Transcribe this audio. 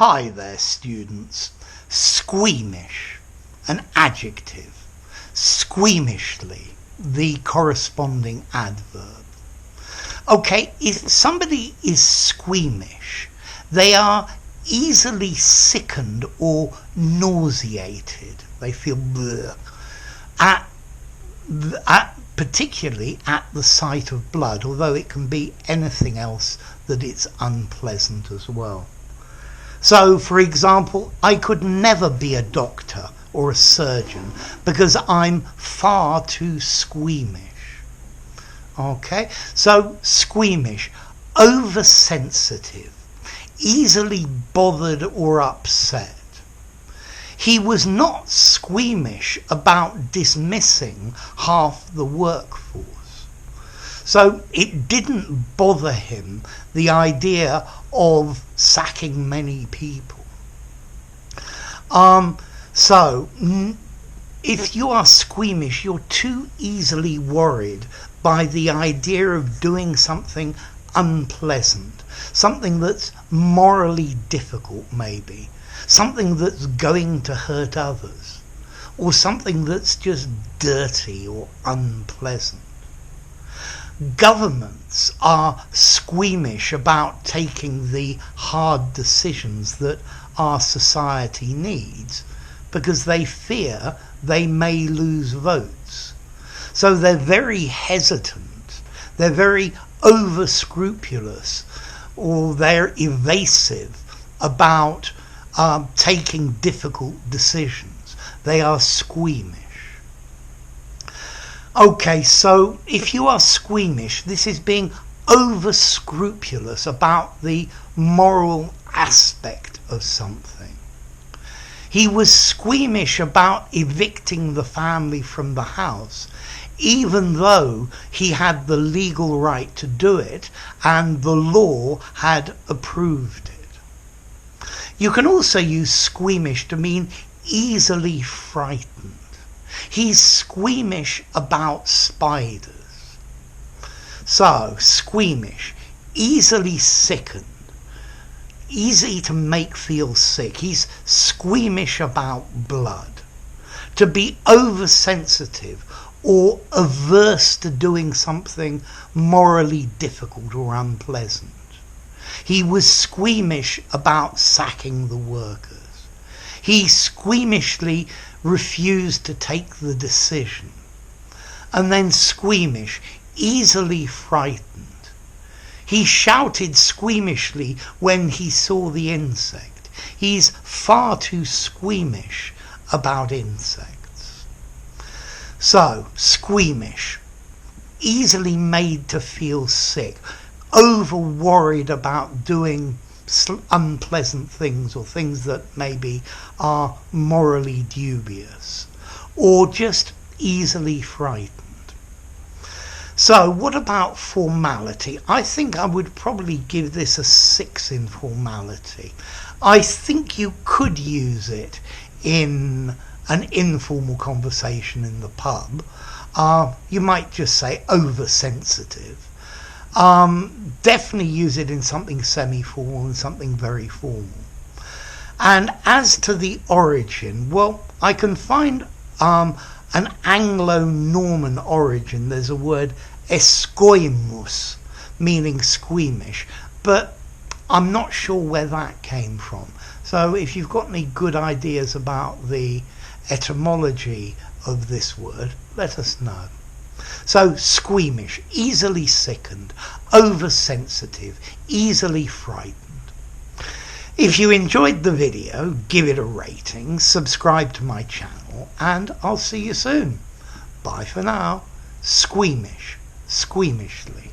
Hi there, students. Squeamish, an adjective. Squeamishly, the corresponding adverb. Okay, if somebody is squeamish, they are easily sickened or nauseated. They feel bleh. Particularly at the sight of blood, although it can be anything else that it's unpleasant as well. So, for example, I could never be a doctor or a surgeon because I'm far too squeamish. Okay, so squeamish, oversensitive, easily bothered or upset. He was not squeamish about dismissing half the workforce. So it didn't bother him, the idea of sacking many people. So if you are squeamish, you're too easily worried by the idea of doing something unpleasant, something that's morally difficult maybe, something that's going to hurt others, or something that's just dirty or unpleasant. Governments are squeamish about taking the hard decisions that our society needs because they fear they may lose votes. So they're very hesitant, they're very over-scrupulous, or they're evasive about taking difficult decisions. They are squeamish. Okay, so if you are squeamish, this is being over-scrupulous about the moral aspect of something. He was squeamish about evicting the family from the house, even though he had the legal right to do it and the law had approved it. You can also use squeamish to mean easily frightened. He's squeamish about spiders. So, squeamish, easily sickened, easy to make feel sick. He's squeamish about blood. To be oversensitive or averse to doing something morally difficult or unpleasant. He was squeamish about sacking the workers. He squeamishly refused to take the decision. And then squeamish, easily frightened. He shouted squeamishly when he saw the insect. He's far too squeamish about insects. So, squeamish, easily made to feel sick, over worried about doing unpleasant things or things that maybe are morally dubious, or just easily frightened. So what about formality? I think I would probably give this a 6 in formality. I think you could use it in an informal conversation in the pub. You might just say oversensitive. Definitely use it in something semi-formal and something very formal. And as to the origin, well, I can find an Anglo-Norman origin. There's a word escoimus, meaning squeamish, but I'm not sure where that came from. So if you've got any good ideas about the etymology of this word, let us know. So squeamish, easily sickened, oversensitive, easily frightened. If you enjoyed the video, give it a rating, subscribe to my channel, and I'll see you soon. Bye for now. Squeamish, squeamishly.